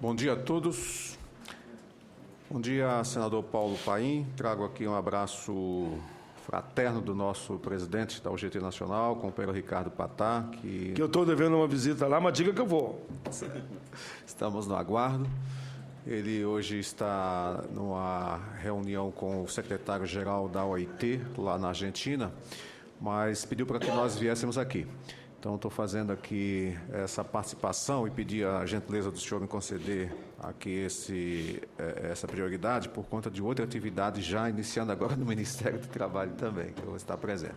Bom dia a todos. Bom dia, senador Paulo Paim. Trago aqui um abraço fraterno do nosso presidente da UGT Nacional, companheiro Ricardo Patá, que eu estou devendo uma visita lá, mas diga que eu vou. Estamos no aguardo. Ele hoje está numa reunião com o secretário-geral da OIT, lá na Argentina, mas pediu para que nós viéssemos aqui. Então, estou fazendo aqui essa participação e pedir a gentileza do senhor me conceder aqui essa prioridade por conta de outra atividade já iniciando agora no Ministério do Trabalho também, que eu vou estar presente.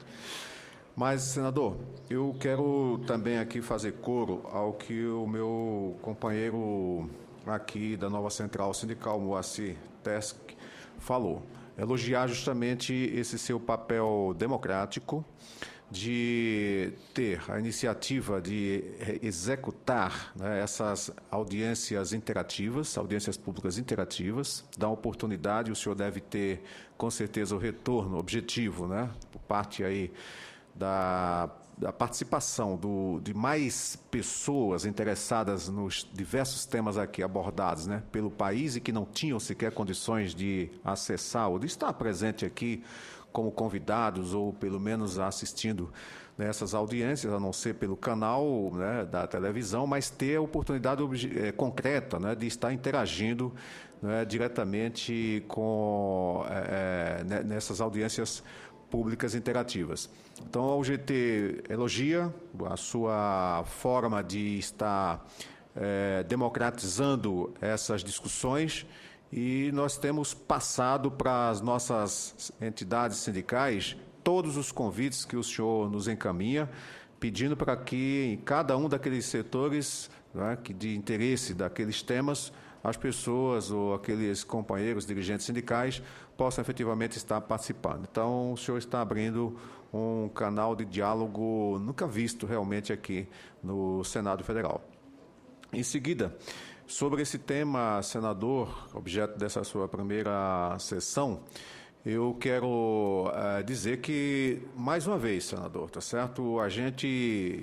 Mas, senador, eu quero também aqui fazer coro ao que o meu companheiro aqui da Nova Central Sindical, Moacir Tesk, falou. Elogiar justamente esse seu papel democrático, de ter a iniciativa de executar, né, essas audiências interativas, audiências públicas interativas, dar oportunidade, o senhor deve ter, com certeza, o retorno objetivo, né, por parte aí da participação de mais pessoas interessadas nos diversos temas aqui abordados, né, pelo país e que não tinham sequer condições de acessar ou de estar presente aqui como convidados ou pelo menos assistindo nessas audiências, a não ser pelo canal, né, da televisão, mas ter a oportunidade concreta, né, de estar interagindo, né, diretamente nessas audiências públicas interativas. Então, a UGT elogia a sua forma de estar democratizando essas discussões. E nós temos passado para as nossas entidades sindicais todos os convites que o senhor nos encaminha, pedindo para que em cada um daqueles setores, né, de interesse daqueles temas, as pessoas ou aqueles companheiros dirigentes sindicais possam efetivamente estar participando. Então, o senhor está abrindo um canal de diálogo nunca visto realmente aqui no Senado Federal. Em seguida, sobre esse tema, senador, objeto dessa sua primeira sessão, eu quero dizer que, mais uma vez, senador, tá certo? A gente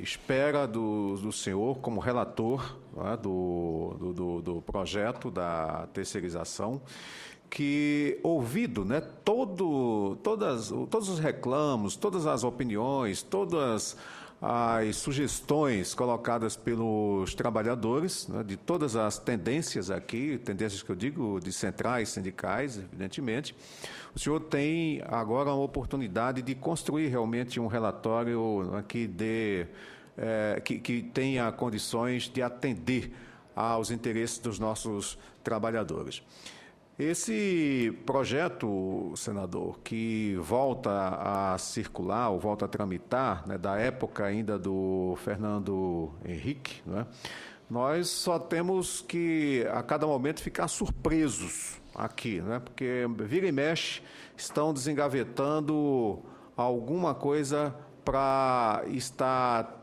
espera do senhor, como relator, né, do projeto da terceirização, que, ouvido, né, todos os reclamos, todas as opiniões, todas as sugestões colocadas pelos trabalhadores, né, de todas as tendências aqui, tendências que eu digo de centrais sindicais, evidentemente, o senhor tem agora uma oportunidade de construir realmente um relatório, né, que tenha condições de atender aos interesses dos nossos trabalhadores. Esse projeto, senador, que volta a circular, ou volta a tramitar, né, da época ainda do Fernando Henrique, né, nós só temos que, a cada momento, ficar surpresos aqui, né, porque vira e mexe, estão desengavetando alguma coisa para estar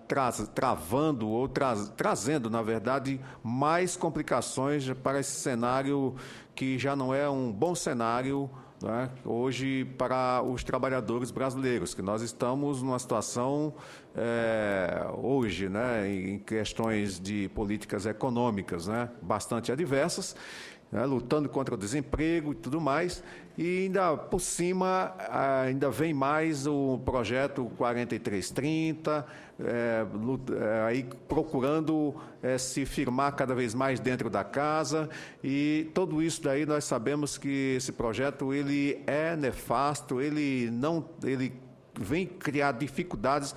travando ou trazendo, na verdade, mais complicações para esse cenário que já não é um bom cenário, né, hoje para os trabalhadores brasileiros, que nós estamos numa situação hoje, né, em questões de políticas econômicas, né, bastante adversas, né, lutando contra o desemprego e tudo mais, e ainda por cima ainda vem mais o projeto 4330, aí procurando se firmar cada vez mais dentro da casa, e tudo isso daí nós sabemos que esse projeto ele é nefasto, ele vem criar dificuldades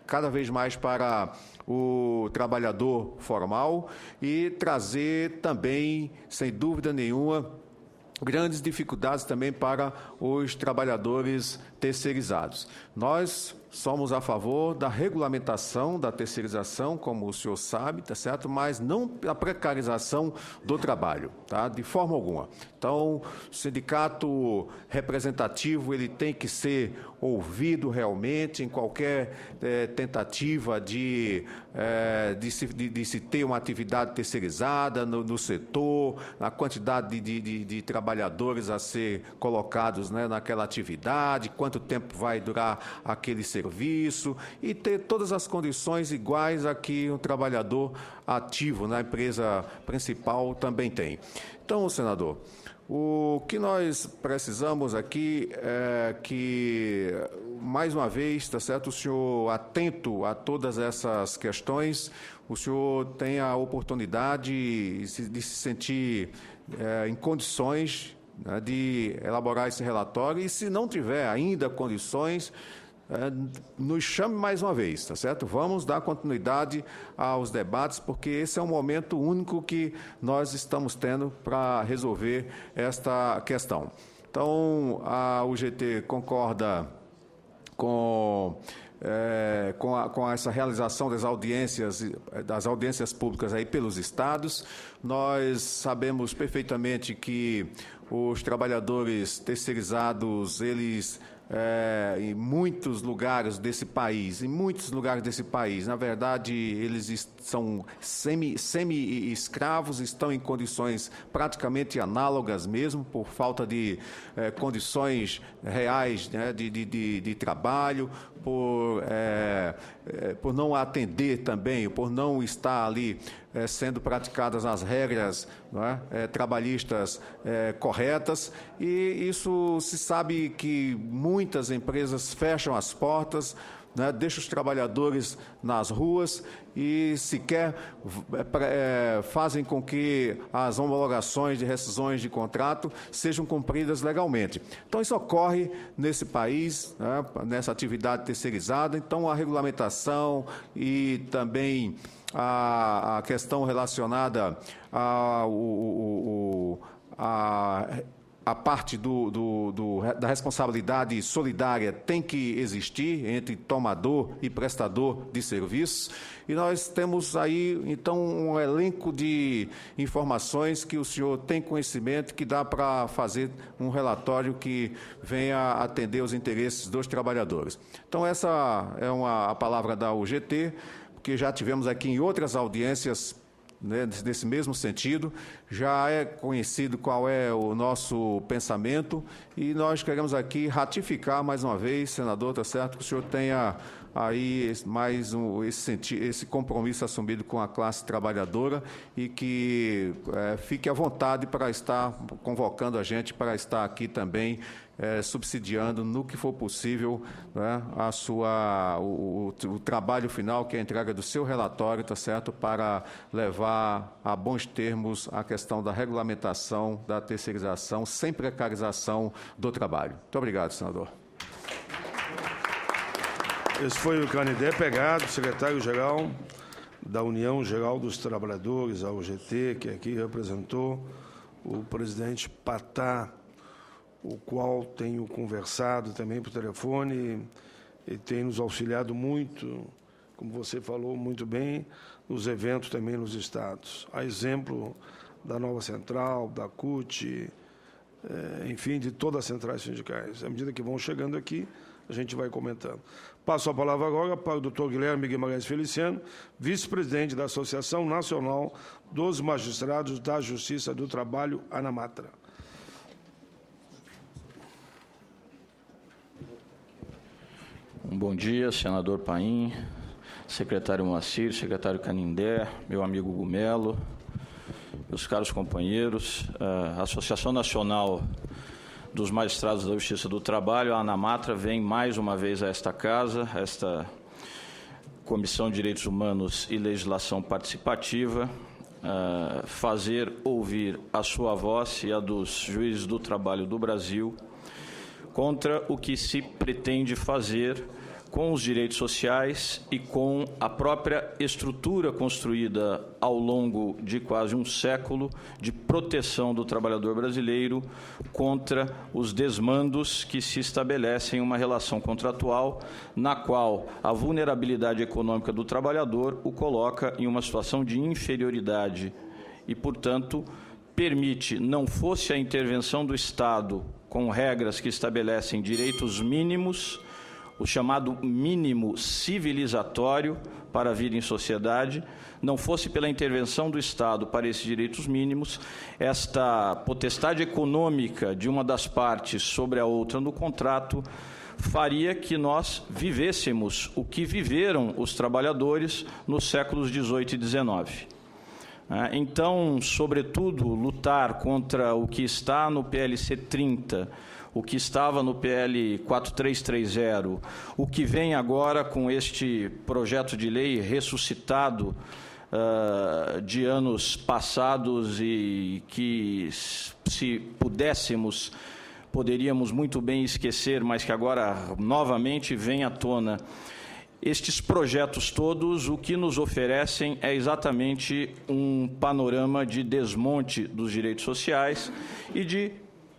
cada vez mais para o trabalhador formal e trazer também, sem dúvida nenhuma, grandes dificuldades também para os trabalhadores terceirizados. Nós somos a favor da regulamentação da terceirização, como o senhor sabe, tá certo? Mas não a precarização do trabalho, tá? De forma alguma. Então, o sindicato representativo ele tem que ser ouvido realmente em qualquer tentativa de se ter uma atividade terceirizada no setor, na quantidade de trabalhadores a ser colocados, né, naquela atividade, quanto tempo vai durar aquele serviço e ter todas as condições iguais a que um trabalhador ativo na empresa principal também tem. Então, senador, o que nós precisamos aqui é que, mais uma vez, está certo, o senhor, atento a todas essas questões, o senhor tenha a oportunidade de se sentir em condições, né, de elaborar esse relatório, e se não tiver ainda condições, nos chame mais uma vez, tá certo? Vamos dar continuidade aos debates, porque esse é um momento único que nós estamos tendo para resolver esta questão. Então, a UGT concorda com essa realização das audiências públicas aí pelos estados. Nós sabemos perfeitamente que os trabalhadores terceirizados, eles em muitos lugares desse país, na verdade, eles são semi-escravos, estão em condições praticamente análogas mesmo, por falta de condições reais, né, de trabalho, por não atender também, por não estar ali sendo praticadas as regras, não é, trabalhistas corretas, e isso se sabe que muitas empresas fecham as portas, né, deixam os trabalhadores nas ruas e sequer fazem com que as homologações de rescisões de contrato sejam cumpridas legalmente. Então, isso ocorre nesse país, né, nessa atividade terceirizada. Então, a regulamentação e também a questão relacionada a parte da responsabilidade solidária tem que existir entre tomador e prestador de serviços, e nós temos aí, então, um elenco de informações que o senhor tem conhecimento, que dá para fazer um relatório que venha atender os interesses dos trabalhadores. Então, essa é a palavra da UGT, porque já tivemos aqui em outras audiências, né, nesse mesmo sentido, já é conhecido qual é o nosso pensamento, e nós queremos aqui ratificar mais uma vez, senador, está certo, que o senhor tenha aí esse compromisso assumido com a classe trabalhadora, e que fique à vontade para estar convocando a gente para estar aqui também subsidiando no que for possível, né, o trabalho final, que é a entrega do seu relatório, tá certo, para levar a bons termos a questão da regulamentação, da terceirização, sem precarização do trabalho. Muito obrigado, senador. Esse foi o Canindé Pegado, secretário-geral da União Geral dos Trabalhadores, a UGT, que aqui representou o presidente Patá, o qual tenho conversado também por telefone e tem nos auxiliado muito, como você falou muito bem, nos eventos também nos estados. A exemplo da Nova Central, da CUT, enfim, de todas as centrais sindicais. À medida que vão chegando aqui, a gente vai comentando. Passo a palavra agora para o doutor Guilherme Guimarães Feliciano, vice-presidente da Associação Nacional dos Magistrados da Justiça do Trabalho, ANAMATRA. Bom dia, senador Paim, secretário Moacir, secretário Canindé, meu amigo Gumelo, meus caros companheiros. A Associação Nacional dos Magistrados da Justiça do Trabalho, a ANAMATRA, vem mais uma vez a esta casa, a esta Comissão de Direitos Humanos e Legislação Participativa, fazer ouvir a sua voz e a dos juízes do trabalho do Brasil contra o que se pretende fazer com os direitos sociais e com a própria estrutura construída ao longo de quase um século de proteção do trabalhador brasileiro contra os desmandos que se estabelecem em uma relação contratual na qual a vulnerabilidade econômica do trabalhador o coloca em uma situação de inferioridade e, portanto, permite, não fosse a intervenção do Estado com regras que estabelecem direitos mínimos, o chamado mínimo civilizatório para a vida em sociedade, não fosse pela intervenção do Estado para esses direitos mínimos, esta potestade econômica de uma das partes sobre a outra no contrato faria que nós vivêssemos o que viveram os trabalhadores nos séculos XVIII e XIX. Então, sobretudo, lutar contra o que está no PLC 30, o que estava no PL 4330, o que vem agora com este projeto de lei ressuscitado de anos passados e que, se pudéssemos, poderíamos muito bem esquecer, mas que agora novamente vem à tona. Estes projetos todos, o que nos oferecem é exatamente um panorama de desmonte dos direitos sociais e de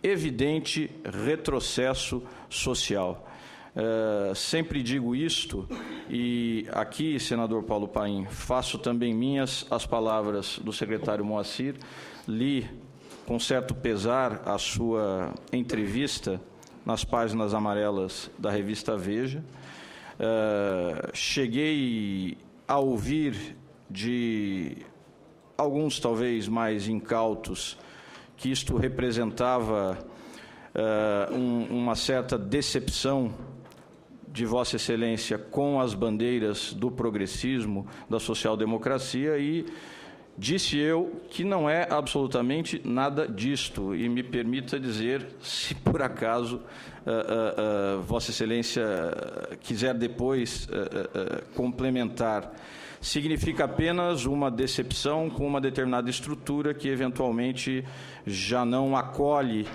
evidente retrocesso social. Sempre digo isto, e aqui, senador Paulo Paim, faço também minhas as palavras do secretário Moacir. Li com certo pesar a sua entrevista nas páginas amarelas da revista Veja. Cheguei a ouvir de alguns, talvez mais incautos, que isto representava uma certa decepção de Vossa Excelência com as bandeiras do progressismo, da social-democracia, e disse eu que não é absolutamente nada disto, e me permita dizer, se por acaso Vossa Excelência quiser depois complementar, significa apenas uma decepção com uma determinada estrutura que eventualmente já não acolhe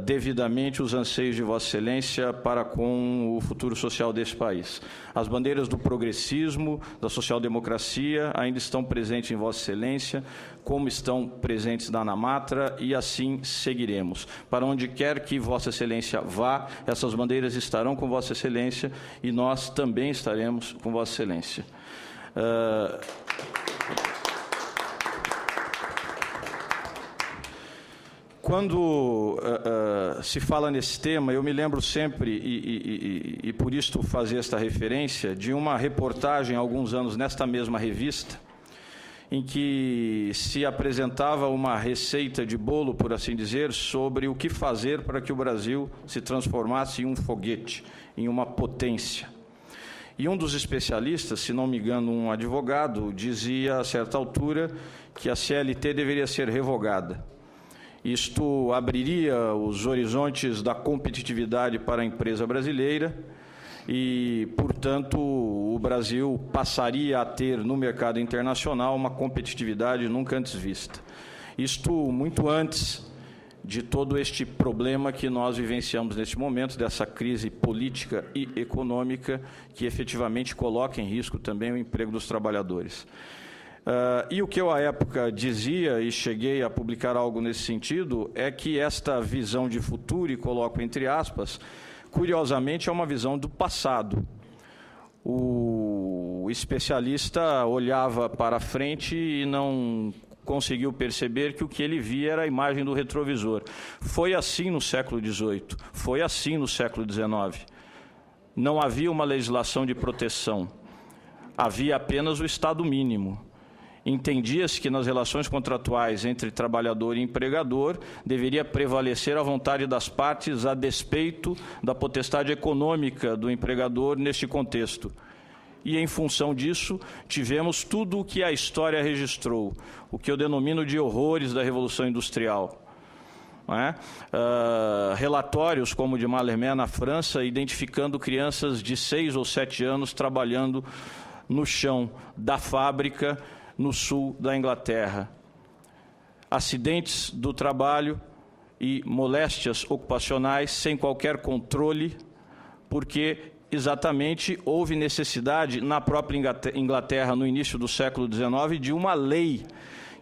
devidamente os anseios de Vossa Excelência para com o futuro social desse país. As bandeiras do progressismo, da social-democracia, ainda estão presentes em Vossa Excelência, como estão presentes na Anamatra, e assim seguiremos. Para onde quer que Vossa Excelência vá, essas bandeiras estarão com Vossa Excelência e nós também estaremos com Vossa Excelência. Quando se fala nesse tema, eu me lembro sempre, e por isto fazer esta referência, de uma reportagem há alguns anos nesta mesma revista, em que se apresentava uma receita de bolo, por assim dizer, sobre o que fazer para que o Brasil se transformasse em um foguete, em uma potência. E um dos especialistas, se não me engano, um advogado, dizia a certa altura que a CLT deveria ser revogada. Isto abriria os horizontes da competitividade para a empresa brasileira e, portanto, o Brasil passaria a ter no mercado internacional uma competitividade nunca antes vista. Isto muito antes de todo este problema que nós vivenciamos neste momento, dessa crise política e econômica que efetivamente coloca em risco também o emprego dos trabalhadores. E o que eu, à época, dizia, e cheguei a publicar algo nesse sentido, é que esta visão de futuro, e coloco entre aspas, curiosamente é uma visão do passado. O especialista olhava para frente e não conseguiu perceber que o que ele via era a imagem do retrovisor. Foi assim no século XVIII, foi assim no século XIX. Não havia uma legislação de proteção, havia apenas o Estado mínimo. Entendia-se que nas relações contratuais entre trabalhador e empregador deveria prevalecer a vontade das partes a despeito da potestade econômica do empregador neste contexto. E, em função disso, tivemos tudo o que a história registrou, o que eu denomino de horrores da Revolução Industrial. Relatórios como o de Mallarmé na França, identificando crianças de 6 ou 7 anos trabalhando no chão da fábrica no sul da Inglaterra. Acidentes do trabalho e moléstias ocupacionais sem qualquer controle, porque exatamente houve necessidade na própria Inglaterra, no início do século XIX, de uma lei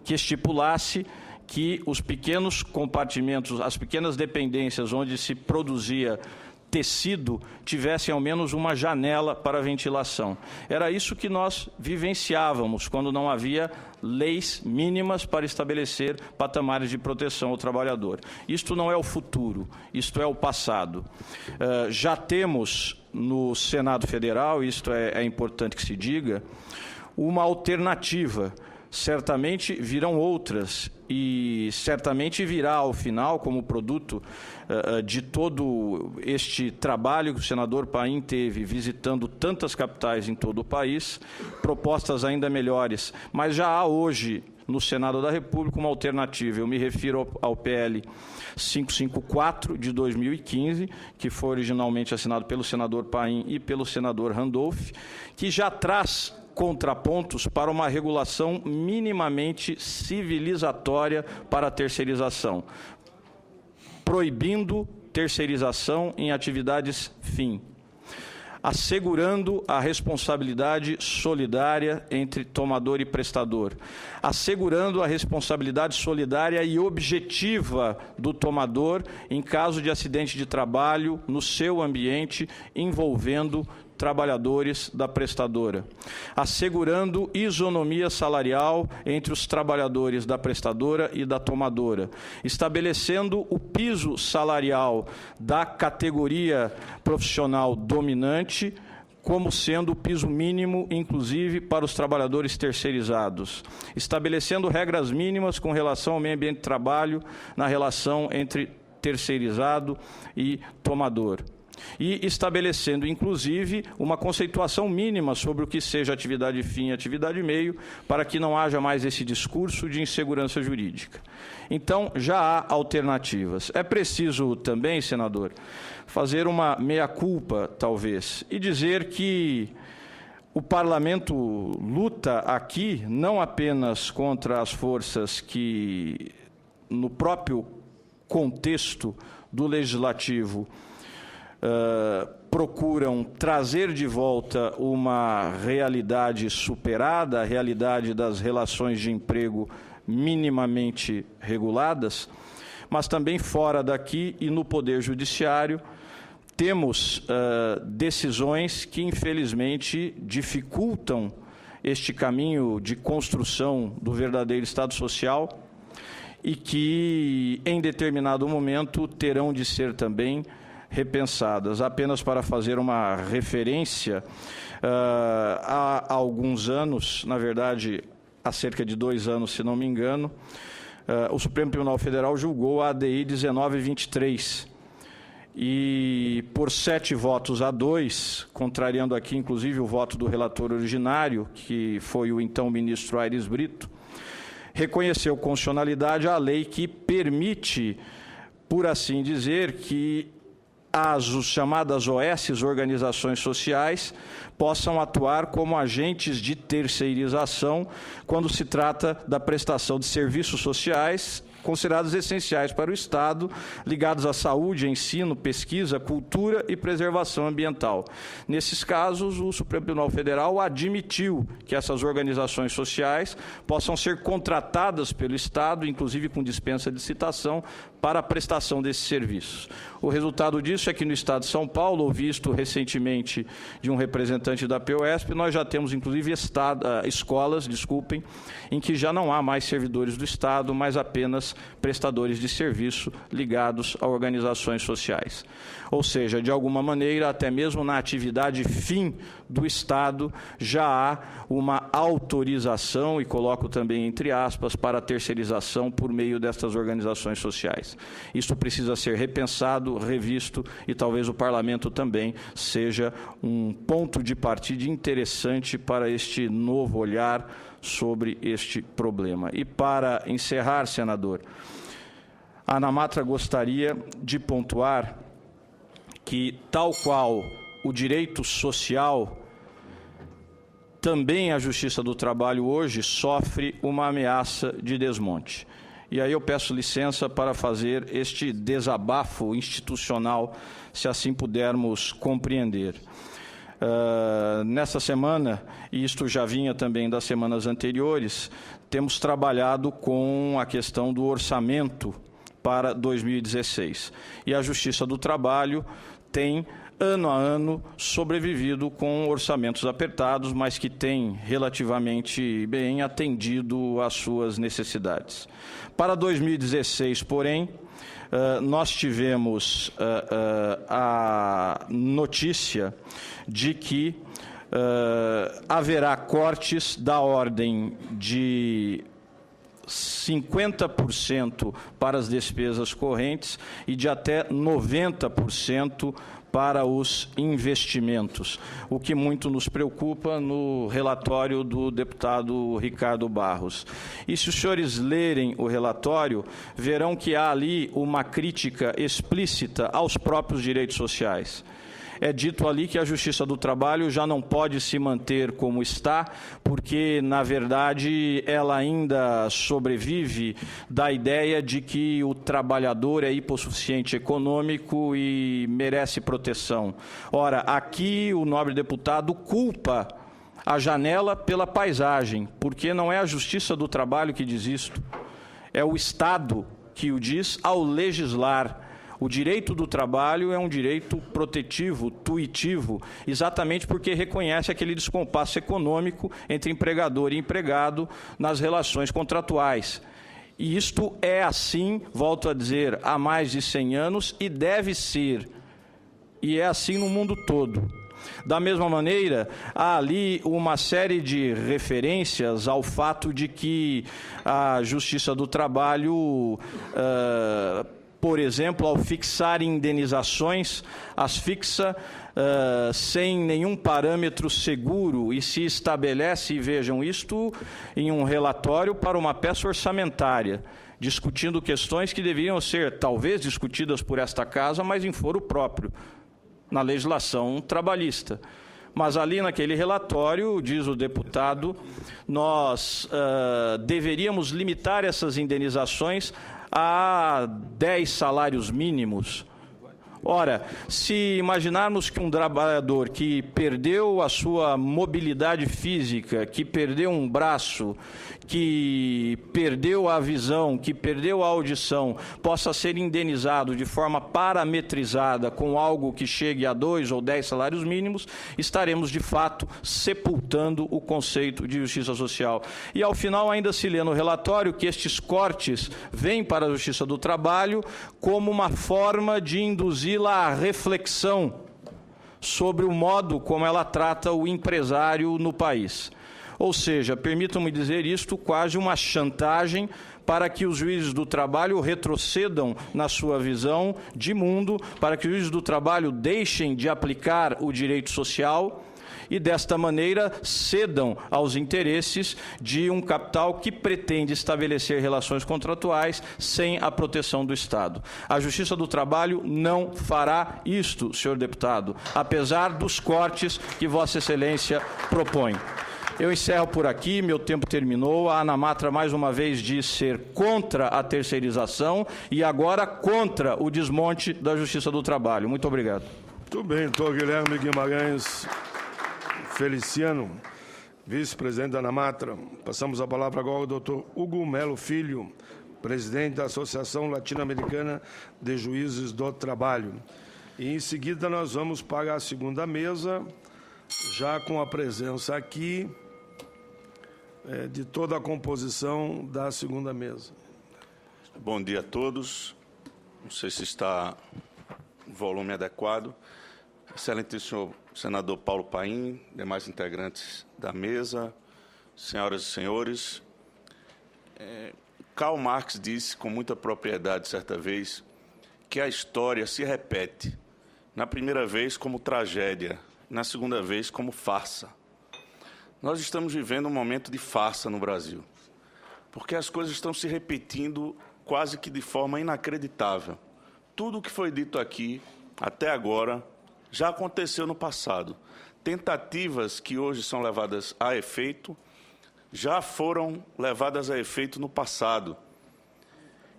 que estipulasse que os pequenos compartimentos, as pequenas dependências onde se produzia tecido, tivessem ao menos uma janela para ventilação. Era isso que nós vivenciávamos quando não havia leis mínimas para estabelecer patamares de proteção ao trabalhador. Isto não é o futuro, isto é o passado. Já temos no Senado Federal, isto é importante que se diga, uma alternativa certamente virão outras e certamente virá ao final, como produto de todo este trabalho que o senador Paim teve visitando tantas capitais em todo o país, propostas ainda melhores. Mas já há hoje no Senado da República uma alternativa. Eu me refiro ao PL 554 de 2015, que foi originalmente assinado pelo senador Paim e pelo senador Randolph, que já traz contrapontos para uma regulação minimamente civilizatória para a terceirização, proibindo terceirização em atividades fim, assegurando a responsabilidade solidária entre tomador e prestador, assegurando a responsabilidade solidária e objetiva do tomador em caso de acidente de trabalho no seu ambiente envolvendo trabalhadores da prestadora, assegurando isonomia salarial entre os trabalhadores da prestadora e da tomadora, estabelecendo o piso salarial da categoria profissional dominante como sendo o piso mínimo, inclusive, para os trabalhadores terceirizados, estabelecendo regras mínimas com relação ao meio ambiente de trabalho na relação entre terceirizado e tomador. E estabelecendo, inclusive, uma conceituação mínima sobre o que seja atividade fim e atividade meio, para que não haja mais esse discurso de insegurança jurídica. Então, já há alternativas. É preciso também, senador, fazer uma meia-culpa, talvez, e dizer que o Parlamento luta aqui não apenas contra as forças que, no próprio contexto do Legislativo, procuram trazer de volta uma realidade superada, a realidade das relações de emprego minimamente reguladas, mas também fora daqui e no Poder Judiciário temos decisões que, infelizmente, dificultam este caminho de construção do verdadeiro Estado Social e que, em determinado momento, terão de ser também repensadas. Apenas para fazer uma referência, há alguns anos, na verdade, há cerca de 2 anos, se não me engano, o Supremo Tribunal Federal julgou a ADI 1923 e, por 7 votos a 2, contrariando aqui, inclusive, o voto do relator originário, que foi o então ministro Aires Brito, reconheceu constitucionalidade à lei que permite, por assim dizer, que as chamadas OS, organizações sociais, possam atuar como agentes de terceirização quando se trata da prestação de serviços sociais considerados essenciais para o Estado, ligados à saúde, ensino, pesquisa, cultura e preservação ambiental. Nesses casos, o Supremo Tribunal Federal admitiu que essas organizações sociais possam ser contratadas pelo Estado, inclusive com dispensa de licitação, para a prestação desses serviços. O resultado disso é que no Estado de São Paulo, ouvido recentemente de um representante da POSP, nós já temos, inclusive, escolas, em que já não há mais servidores do Estado, mas apenas prestadores de serviço ligados a organizações sociais. Ou seja, de alguma maneira, até mesmo na atividade fim do Estado, já há uma autorização, e coloco também entre aspas, para a terceirização por meio destas organizações sociais. Isso precisa ser repensado, revisto, e talvez o Parlamento também seja um ponto de partida interessante para este novo olhar sobre este problema. E para encerrar, senador, a ANAMATRA gostaria de pontuar que, tal qual o direito social, também a Justiça do Trabalho hoje sofre uma ameaça de desmonte. E aí eu peço licença para fazer este desabafo institucional, se assim pudermos compreender. Nessa semana, e isto já vinha também das semanas anteriores, temos trabalhado com a questão do orçamento para 2016. E a Justiça do Trabalho tem, ano a ano, sobrevivido com orçamentos apertados, mas que tem relativamente bem atendido às suas necessidades. Para 2016, porém, nós tivemos a notícia de que haverá cortes da ordem de 50% para as despesas correntes e de até 90% para os investimentos, o que muito nos preocupa no relatório do deputado Ricardo Barros. E se os senhores lerem o relatório, verão que há ali uma crítica explícita aos próprios direitos sociais. É dito ali que a Justiça do Trabalho já não pode se manter como está, porque, na verdade, ela ainda sobrevive da ideia de que o trabalhador é hipossuficiente econômico e merece proteção. Ora, aqui o nobre deputado culpa a janela pela paisagem, porque não é a Justiça do Trabalho que diz isto, é o Estado que o diz ao legislar. O direito do trabalho é um direito protetivo, tuitivo, exatamente porque reconhece aquele descompasso econômico entre empregador e empregado nas relações contratuais. E isto é assim, volto a dizer, há mais de 100 anos e deve ser. E é assim no mundo todo. Da mesma maneira, há ali uma série de referências ao fato de que a Justiça do Trabalho... por exemplo, ao fixar indenizações, as fixa sem nenhum parâmetro seguro e se estabelece, e vejam isto, em um relatório para uma peça orçamentária, discutindo questões que deveriam ser, talvez, discutidas por esta Casa, mas em foro próprio, na legislação trabalhista. Mas ali naquele relatório, diz o deputado, nós deveríamos limitar essas indenizações a 10 salários mínimos. Ora, se imaginarmos que um trabalhador que perdeu a sua mobilidade física, que perdeu um braço, que perdeu a visão, que perdeu a audição, possa ser indenizado de forma parametrizada com algo que chegue a 2 ou 10 salários mínimos, estaremos, de fato, sepultando o conceito de justiça social. E, ao final, ainda se lê no relatório que estes cortes vêm para a Justiça do Trabalho como uma forma de induzir a reflexão sobre o modo como ela trata o empresário no país. Ou seja, permitam-me dizer isto, quase uma chantagem para que os juízes do trabalho retrocedam na sua visão de mundo, para que os juízes do trabalho deixem de aplicar o direito social e, desta maneira, cedam aos interesses de um capital que pretende estabelecer relações contratuais sem a proteção do Estado. A Justiça do Trabalho não fará isto, senhor deputado, apesar dos cortes que Vossa Excelência propõe. Eu encerro por aqui, meu tempo terminou. A ANAMATRA, mais uma vez, diz ser contra a terceirização e agora contra o desmonte da Justiça do Trabalho. Muito obrigado. Muito bem, doutor Guilherme Guimarães Feliciano, vice-presidente da ANAMATRA. Passamos a palavra agora ao doutor Hugo Melo Filho, presidente da Associação Latino-Americana de Juízes do Trabalho. E, em seguida, nós vamos para a segunda mesa, já com a presença aqui de toda a composição da segunda mesa. Bom dia a todos. Não sei se está o volume adequado. Excelente senhor senador Paulo Paim, demais integrantes da mesa, senhoras e senhores. Karl Marx disse com muita propriedade, certa vez, que a história se repete, na primeira vez como tragédia, na segunda vez como farsa. Nós estamos vivendo um momento de farsa no Brasil, porque as coisas estão se repetindo quase que de forma inacreditável. Tudo o que foi dito aqui, até agora, já aconteceu no passado. Tentativas que hoje são levadas a efeito, já foram levadas a efeito no passado.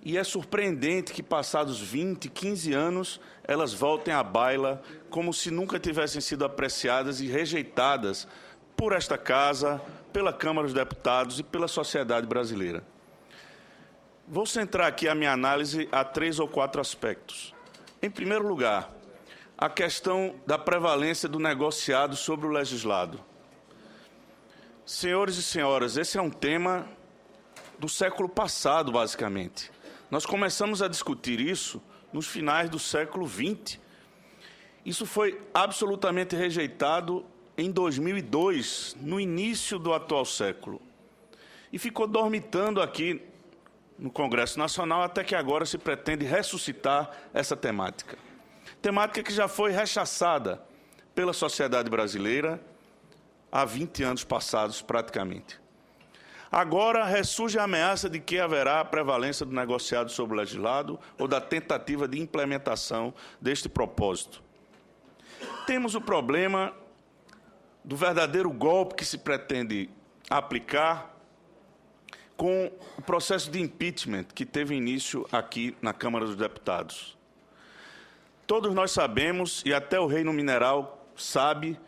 E é surpreendente que, passados 20, 15 anos, elas voltem à baila como se nunca tivessem sido apreciadas e rejeitadas por esta Casa, pela Câmara dos Deputados e pela sociedade brasileira. Vou centrar aqui a minha análise a 3 ou 4 aspectos. Em primeiro lugar, a questão da prevalência do negociado sobre o legislado. Senhores e senhoras, esse é um tema do século passado, basicamente. Nós começamos a discutir isso nos finais do século XX. Isso foi absolutamente rejeitado em 2002, no início do atual século, e ficou dormitando aqui no Congresso Nacional até que agora se pretende ressuscitar essa temática. Temática que já foi rechaçada pela sociedade brasileira há 20 anos passados, praticamente. Agora ressurge a ameaça de que haverá a prevalência do negociado sobre o legislado ou da tentativa de implementação deste propósito. Temos o problema do verdadeiro golpe que se pretende aplicar com o processo de impeachment que teve início aqui na Câmara dos Deputados. Todos nós sabemos, e até o Reino Mineral sabe,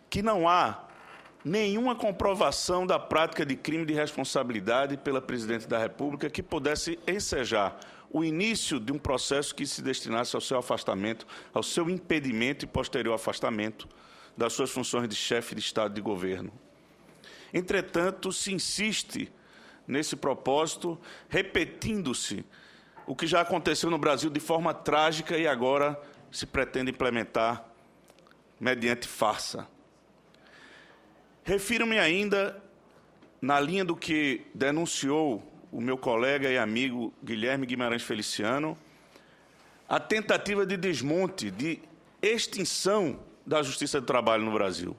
que não há nenhuma comprovação da prática de crime de responsabilidade pela Presidente da República que pudesse ensejar o início de um processo que se destinasse ao seu afastamento, ao seu impedimento e posterior afastamento das suas funções de chefe de Estado e de governo. Entretanto, se insiste nesse propósito, repetindo-se o que já aconteceu no Brasil de forma trágica e agora se pretende implementar mediante farsa. Refiro-me ainda, na linha do que denunciou o meu colega e amigo Guilherme Guimarães Feliciano, a tentativa de desmonte, de extinção da Justiça do Trabalho no Brasil.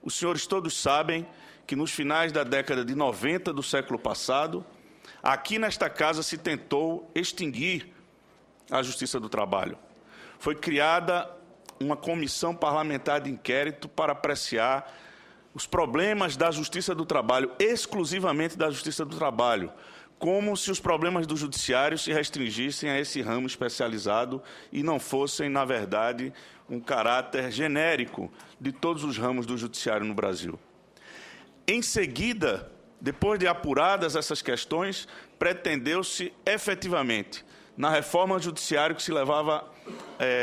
Os senhores todos sabem que nos finais da década de 90 do século passado, aqui nesta casa se tentou extinguir a Justiça do Trabalho. Foi criada uma comissão parlamentar de inquérito para apreciar os problemas da Justiça do Trabalho, exclusivamente da Justiça do Trabalho, como se os problemas do judiciário se restringissem a esse ramo especializado e não fossem, na verdade, um caráter genérico de todos os ramos do judiciário no Brasil. Em seguida, depois de apuradas essas questões, pretendeu-se efetivamente, na reforma judiciária que se levava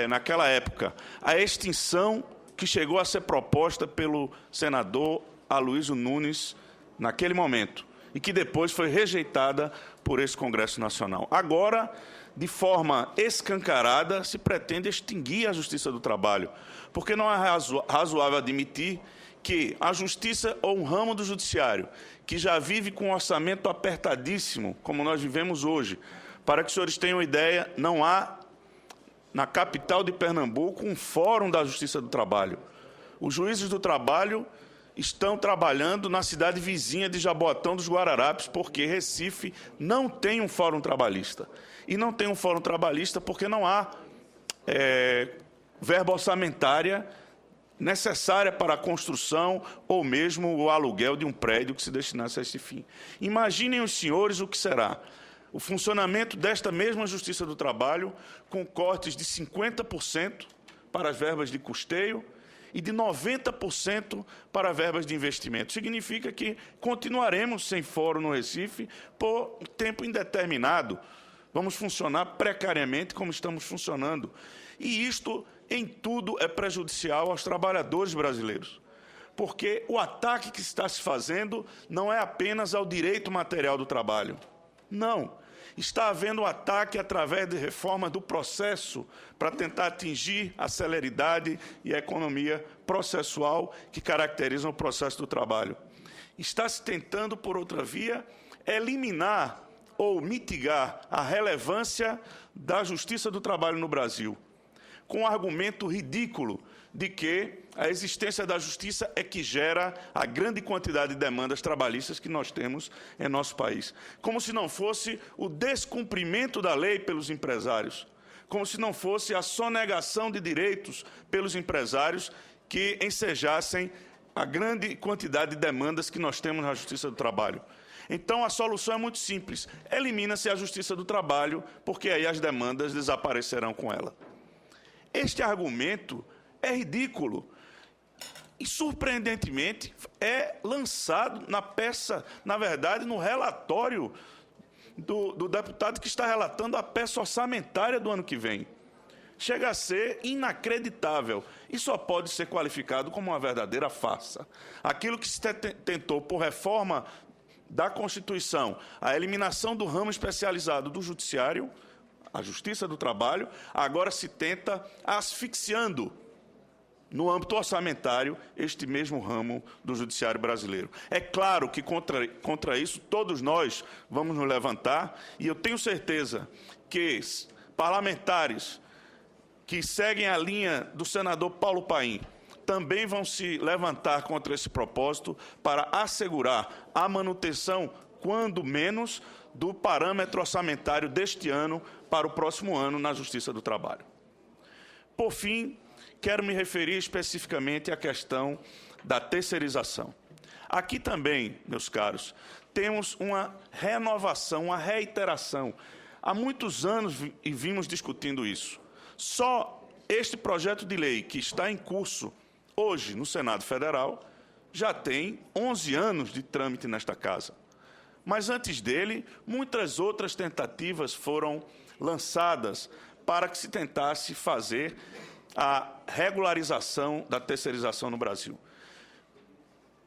naquela época, a extinção que chegou a ser proposta pelo senador Aloysio Nunes naquele momento e que depois foi rejeitada por esse Congresso Nacional. Agora, de forma escancarada, se pretende extinguir a Justiça do Trabalho, porque não é razoável admitir que a Justiça ou um ramo do Judiciário, que já vive com um orçamento apertadíssimo, como nós vivemos hoje, para que os senhores tenham ideia, não há na capital de Pernambuco um fórum da Justiça do Trabalho. Os juízes do trabalho estão trabalhando na cidade vizinha de Jaboatão dos Guararapes, porque Recife não tem um fórum trabalhista. E não tem um fórum trabalhista porque não há verba orçamentária necessária para a construção ou mesmo o aluguel de um prédio que se destinasse a esse fim. Imaginem os senhores o que será o funcionamento desta mesma Justiça do Trabalho com cortes de 50% para as verbas de custeio e de 90% para verbas de investimento. Significa que continuaremos sem fórum no Recife por tempo indeterminado. Vamos funcionar precariamente como estamos funcionando. E isto, em tudo, é prejudicial aos trabalhadores brasileiros. Porque o ataque que está se fazendo não é apenas ao direito material do trabalho. Não. Está havendo um ataque através de reforma do processo para tentar atingir a celeridade e a economia processual que caracterizam o processo do trabalho. Está se tentando, por outra via, eliminar ou mitigar a relevância da Justiça do Trabalho no Brasil, com o argumento ridículo de que a existência da justiça é que gera a grande quantidade de demandas trabalhistas que nós temos em nosso país. Como se não fosse o descumprimento da lei pelos empresários, como se não fosse a sonegação de direitos pelos empresários que ensejassem a grande quantidade de demandas que nós temos na Justiça do Trabalho. Então, a solução é muito simples. Elimina-se a Justiça do Trabalho, porque aí as demandas desaparecerão com ela. Este argumento é ridículo e, surpreendentemente, é lançado na peça, na verdade, no relatório do deputado que está relatando a peça orçamentária do ano que vem. Chega a ser inacreditável e só pode ser qualificado como uma verdadeira farsa. Aquilo que se tentou por reforma da Constituição, a eliminação do ramo especializado do Judiciário, a Justiça do Trabalho, agora se tenta asfixiando no âmbito orçamentário, este mesmo ramo do judiciário brasileiro. É claro que contra isso todos nós vamos nos levantar, e eu tenho certeza que parlamentares que seguem a linha do senador Paulo Paim também vão se levantar contra esse propósito para assegurar a manutenção, quando menos, do parâmetro orçamentário deste ano para o próximo ano na Justiça do Trabalho. Por fim, quero me referir especificamente à questão da terceirização. Aqui também, meus caros, temos uma renovação, uma reiteração. Há muitos anos vimos discutindo isso. Só este projeto de lei que está em curso hoje no Senado Federal já tem 11 anos de trâmite nesta casa. Mas antes dele, muitas outras tentativas foram lançadas para que se tentasse fazer a regularização da terceirização no Brasil.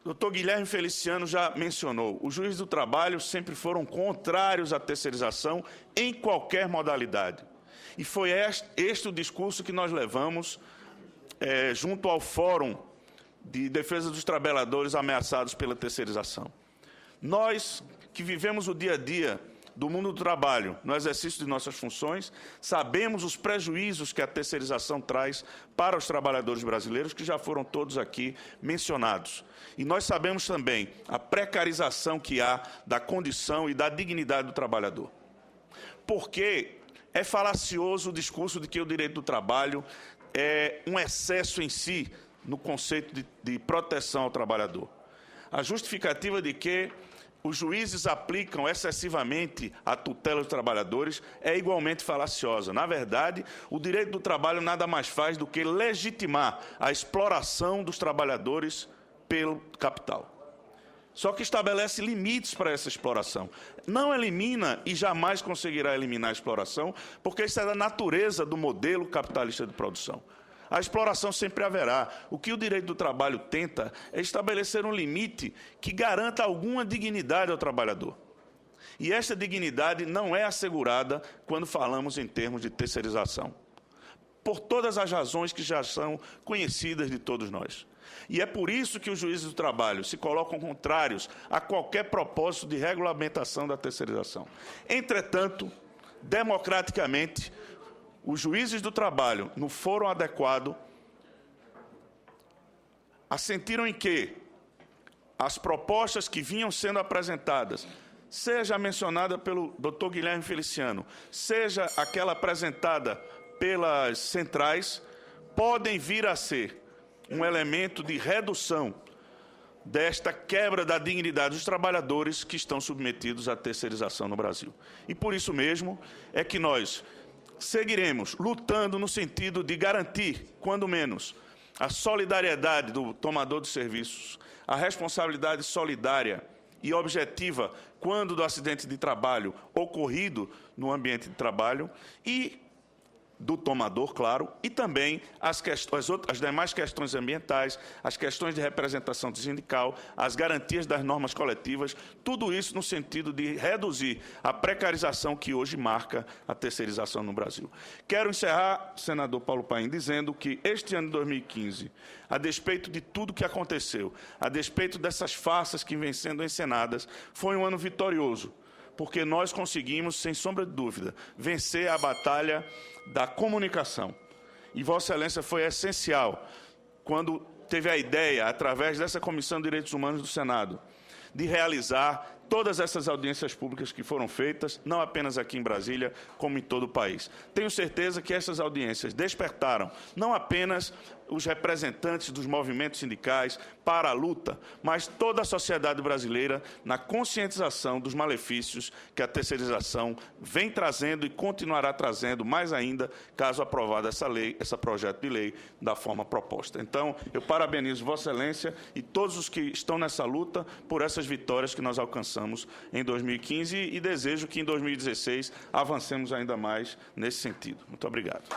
O Dr. Guilherme Feliciano já mencionou, os juízes do trabalho sempre foram contrários à terceirização em qualquer modalidade. E foi este o discurso que nós levamos junto ao Fórum de Defesa dos Trabalhadores Ameaçados pela Terceirização. Nós, que vivemos o dia a dia do mundo do trabalho, no exercício de nossas funções, sabemos os prejuízos que a terceirização traz para os trabalhadores brasileiros, que já foram todos aqui mencionados. E nós sabemos também a precarização que há da condição e da dignidade do trabalhador. Porque é falacioso o discurso de que o direito do trabalho é um excesso em si no conceito de proteção ao trabalhador. A justificativa de que os juízes aplicam excessivamente a tutela dos trabalhadores é igualmente falaciosa. Na verdade, o direito do trabalho nada mais faz do que legitimar a exploração dos trabalhadores pelo capital. Só que estabelece limites para essa exploração. Não elimina e jamais conseguirá eliminar a exploração, porque isso é da natureza do modelo capitalista de produção. A exploração sempre haverá. O que o direito do trabalho tenta é estabelecer um limite que garanta alguma dignidade ao trabalhador. E esta dignidade não é assegurada quando falamos em termos de terceirização, por todas as razões que já são conhecidas de todos nós. E é por isso que os juízes do trabalho se colocam contrários a qualquer propósito de regulamentação da terceirização. Entretanto, democraticamente, os juízes do trabalho, no fórum adequado, assentiram em que as propostas que vinham sendo apresentadas, seja mencionada pelo Dr. Guilherme Feliciano, seja aquela apresentada pelas centrais, podem vir a ser um elemento de redução desta quebra da dignidade dos trabalhadores que estão submetidos à terceirização no Brasil. E por isso mesmo é que nós seguiremos lutando no sentido de garantir, quando menos, a solidariedade do tomador de serviços, a responsabilidade solidária e objetiva quando do acidente de trabalho ocorrido no ambiente de trabalho e do tomador, claro, e também as demais questões ambientais, as questões de representação sindical, as garantias das normas coletivas, tudo isso no sentido de reduzir a precarização que hoje marca a terceirização no Brasil. Quero encerrar, senador Paulo Paim, dizendo que este ano de 2015, a despeito de tudo que aconteceu, a despeito dessas farsas que vêm sendo encenadas, foi um ano vitorioso, porque nós conseguimos, sem sombra de dúvida, vencer a batalha da comunicação. E Vossa Excelência foi essencial quando teve a ideia, através dessa Comissão de Direitos Humanos do Senado, de realizar todas essas audiências públicas que foram feitas, não apenas aqui em Brasília, como em todo o país. Tenho certeza que essas audiências despertaram não apenas os representantes dos movimentos sindicais para a luta, mas toda a sociedade brasileira na conscientização dos malefícios que a terceirização vem trazendo e continuará trazendo, mais ainda, caso aprovada essa lei, esse projeto de lei, da forma proposta. Então, eu parabenizo Vossa Excelência e todos os que estão nessa luta por essas vitórias que nós alcançamos em 2015 e desejo que em 2016 avancemos ainda mais nesse sentido. Muito obrigado.